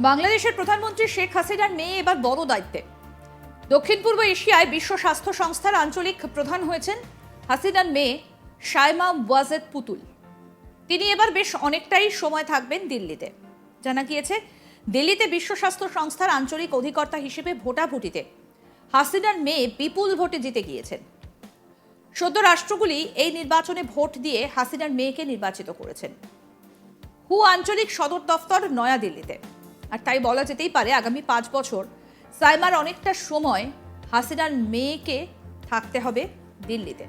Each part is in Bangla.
বাংলাদেশের প্রধানমন্ত্রী শেখ হাসিনার মেয়ে এবার বড় দায়িত্বে। দক্ষিণ পূর্ব এশিয়ায় বিশ্ব স্বাস্থ্য সংস্থার আঞ্চলিক প্রধান হয়েছেন হাসিনার মেয়ে শায়মা ওয়াজেদ পুতুল। তিনি এবার বেশ অনেকটাই সময় থাকবেন দিল্লিতে। জানা গিয়েছে, দিল্লিতে বিশ্ব স্বাস্থ্য সংস্থার আঞ্চলিক অধিকর্তা হিসেবে ভোটাভুটিতে হাসিনার মেয়ে বিপুল ভোটে জিতে গিয়েছেন। সদ্য রাষ্ট্রগুলি এই নির্বাচনে ভোট দিয়ে হাসিনার মেয়েকে নির্বাচিত করেছেন। হু আঞ্চলিক সদর দফতর নয়াদিল্লিতে। আর তাই বলা যেতেই পারে আগামী 5 বছর সাইমার অনেকটা সময় হাসিনার মেয়েকে থাকতে হবে দিল্লিতে।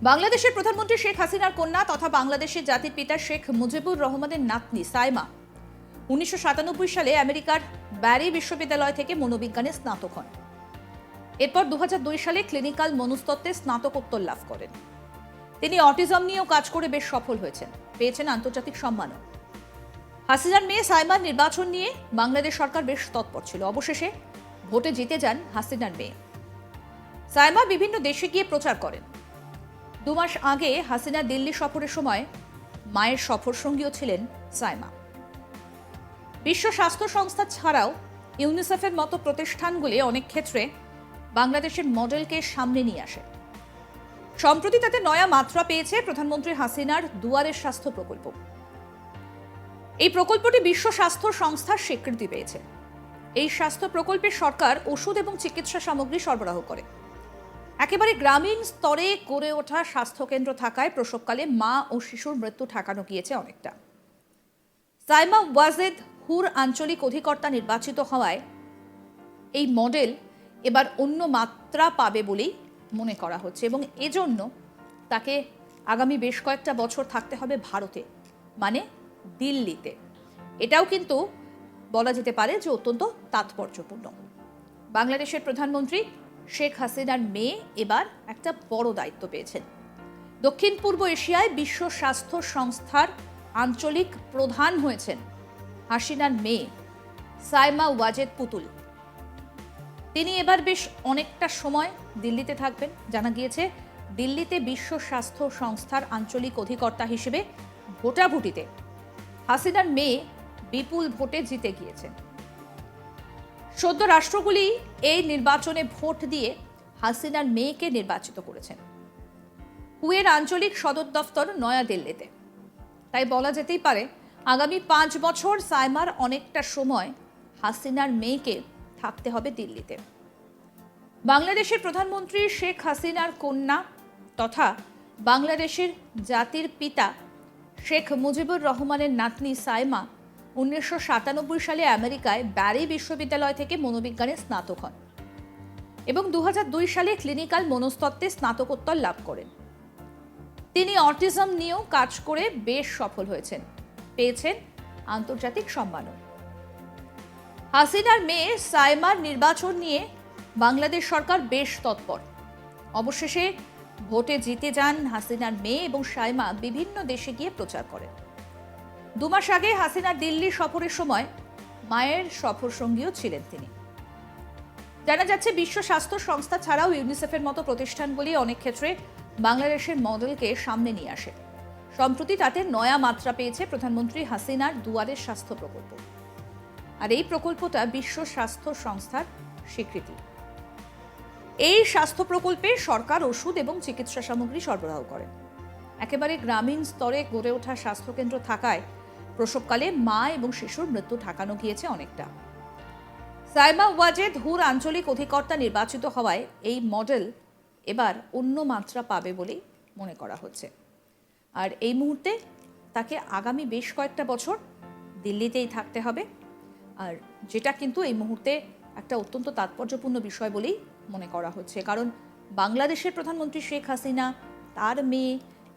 বাংলাদেশের প্রধানমন্ত্রী শেখ হাসিনার কন্যা তথা বাংলাদেশের জাতির পিতা শেখ মুজিবুর রহমানের নাতনি সাইমা 1997 সালে আমেরিকার ব্যারি বিশ্ববিদ্যালয় থেকে মনোবিজ্ঞানে স্নাতক হন। এরপর 2002 সালে ক্লিনিক্যাল মনস্তত্ত্বে স্নাতকোত্তর লাভ করেন। তিনি অটিজম নিয়েও কাজ করে বেশ সফল হয়েছেন, পেয়েছেন আন্তর্জাতিক সম্মানও। হাসিনার মেয়ে সাইমার নির্বাচন নিয়ে বাংলাদেশ সরকার বেশ তৎপর ছিল। অবশেষে ভোটে জিতে যান হাসিনার মেয়ে। সাইমা বিভিন্ন দেশে গিয়ে প্রচার করেন। 2 মাস আগে হাসিনা দিল্লি সফরের সময় মায়ের সফর সঙ্গীও ছিলেন সাইমা। বিশ্ব স্বাস্থ্য সংস্থা ছাড়াও ইউনিসেফের মতো প্রতিষ্ঠানগুলি অনেক ক্ষেত্রে বাংলাদেশের মডেলকে সামনে নিয়ে আসে। সম্প্রতি তাতে নয়া মাত্রা পেয়েছে প্রধানমন্ত্রী হাসিনার দুয়ারের স্বাস্থ্য প্রকল্প। এই প্রকল্পটি বিশ্ব স্বাস্থ্য সংস্থার স্বীকৃতি পেয়েছে। এই স্বাস্থ্য প্রকল্পে সরকার ওষুধ এবং চিকিৎসা সামগ্রী সরবরাহ করে। একেবারে গ্রামীণ স্তরে গড়ে ওঠা স্বাস্থ্যকেন্দ্র থাকায় প্রসবকালে মা ও শিশুর মৃত্যু ঠেকানো গিয়েছে অনেকটা। সাইমা ওয়াজেদ হুর আঞ্চলিক অধিকর্তা নির্বাচিত হওয়ায় এই মডেল এবার অন্য মাত্রা পাবে বলেই মনে করা হচ্ছে এবং এজন্য তাকে আগামী বেশ কয়েকটা বছর থাকতে হবে ভারতে, মানে দিল্লিতে। এটাও কিন্তু বলা যেতে পারে যে অত্যন্ত তাৎপর্যপূর্ণ। বাংলাদেশের প্রধানমন্ত্রী শেখ হাসিনার মেয়ে এবার একটা বড় দায়িত্ব পেয়েছেন। দক্ষিণ পূর্ব এশিয়ায় বিশ্ব স্বাস্থ্য সংস্থার আঞ্চলিক প্রধান হয়েছেন হাসিনার মেয়ে সাইমা ওয়াজেদ পুতুল। তিনি এবার বেশ অনেকটা সময় দিল্লিতে থাকবেন। জানা গিয়েছে, দিল্লিতে বিশ্ব স্বাস্থ্য সংস্থার আঞ্চলিক অধিকর্তা হিসেবে ভোটাভুটিতে হাসিনার মেয়ে বিপুল ভোটে জিতে গিয়েছেন। সদ্য রাষ্ট্রগুলি এই নির্বাচনে ভোট দিয়ে হাসিনার মেয়েকে নির্বাচিত করেছেন। হুয়ের আঞ্চলিক সদর দফতর নয়াদিল্লিতে। তাই বলা যেতেই পারে আগামী 5 বছর সাইমার অনেকটা সময় হাসিনার মেয়েকে থাকতে হবে দিল্লিতে। বাংলাদেশের প্রধানমন্ত্রী শেখ হাসিনার কন্যা তথা বাংলাদেশের জাতির পিতা শেখ মুজিবুর রহমানের নাতনি সাইমা 1997 সালে আমেরিকায় ব্যারি বিশ্ববিদ্যালয় থেকে মনোবিজ্ঞানে স্নাতক হন এবং 2002 সালে ক্লিনিক্যাল মনস্তত্ত্বে স্নাতকোত্তর লাভ করেন। তিনি অটিজম নিয়েও কাজ করে বেশ সফল হয়েছেন, পেয়েছেন আন্তর্জাতিক সম্মানও। হাসিনার মেয়ে সাইমার নির্বাচন নিয়ে বাংলাদেশ সরকার বেশ তৎপর। অবশেষে ভোটে জিতে যান হাসিনার মেয়ে এবং সাইমা বিভিন্ন দেশে গিয়ে প্রচার করেন। 2 মাস আগে হাসিনার দিল্লি সফরের সময় মায়ের সফর সঙ্গীও ছিলেন তিনি। জানা যাচ্ছে, বিশ্ব স্বাস্থ্য সংস্থা ছাড়াও ইউনিসেফের মতো প্রতিষ্ঠানগুলি অনেক ক্ষেত্রে বাংলাদেশের মডেলকে সামনে নিয়ে আসে। সম্প্রতি তাতে নয়া মাত্রা পেয়েছে প্রধানমন্ত্রী হাসিনার দুয়ারের স্বাস্থ্য প্রকল্প। আর এই প্রকল্পটা বিশ্ব স্বাস্থ্য সংস্থার স্বীকৃতি। এই স্বাস্থ্য প্রকল্পে সরকার ওষুধ এবং চিকিৎসা সামগ্রী সরবরাহ করে। একেবারে গ্রামীণ স্তরে গড়ে ওঠা স্বাস্থ্যকেন্দ্র থাকায় প্রসবকালে মা এবং শিশুর মৃত্যু ঠেকানো গিয়েছে অনেকটা। সাইমা ওয়াজেদ হুর আঞ্চলিক অধিকর্তা নির্বাচিত হওয়ায় এই মডেল এবার অন্য মাত্রা পাবে বলেই মনে করা হচ্ছে। আর এই মুহূর্তে তাকে আগামী বেশ কয়েকটা বছর দিল্লিতেই থাকতে হবে। আর যেটা কিন্তু এই মুহূর্তে একটা অত্যন্ত তাৎপর্যপূর্ণ বিষয় বলেই মনে করা হচ্ছে, কারণ বাংলাদেশের প্রধানমন্ত্রী শেখ হাসিনা, তার মেয়ে,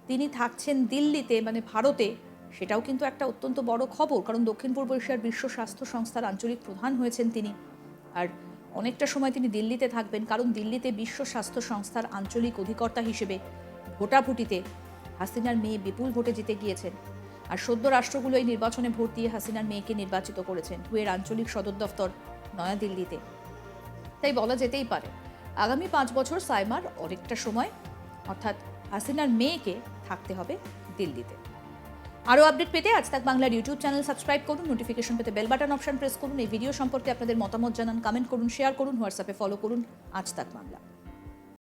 তিনি থাকছেন দিল্লিতে, মানে ভারতে। সেটাও কিন্তু একটা অত্যন্ত বড় খবর, কারণ দক্ষিণ পূর্ব এশিয়ার বিশ্ব স্বাস্থ্য সংস্থার আঞ্চলিক প্রধান হয়েছেন তিনি। আর অনেকটা সময় তিনি দিল্লিতে থাকবেন, কারণ দিল্লিতে বিশ্ব স্বাস্থ্য সংস্থার আঞ্চলিক অধিকর্তা হিসেবে ভোটাভুটিতে হাসিনার মেয়ে বিপুল ভোটে জিতে গিয়েছেন। আর সদ্য রাষ্ট্রগুলো এই নির্বাচনে ভোট দিয়ে হাসিনার মেয়েকে নির্বাচিত করেছেন হুয়ের আঞ্চলিক সদর দফতর নয়াদিল্লিতে। তাই বলা যেতেই পারে আগামী 5 বছর সাইমার অনেকটা সময়, অর্থাৎ হাসিনার মেয়েকে থাকতে হবে দিল্লিতে। আরও আপডেট পেতে আজ তাক বাংলার ইউটিউব চ্যানেল সাবস্ক্রাইব করুন, নোটিফিকেশন পেতে বেল বাটন অপশন প্রেস করুন। এই ভিডিও সম্পর্কে আপনাদের মতামত জানান, কমেন্ট করুন, শেয়ার করুন, হোয়াটসঅ্যাপে ফলো করুন আজ তাক বাংলা।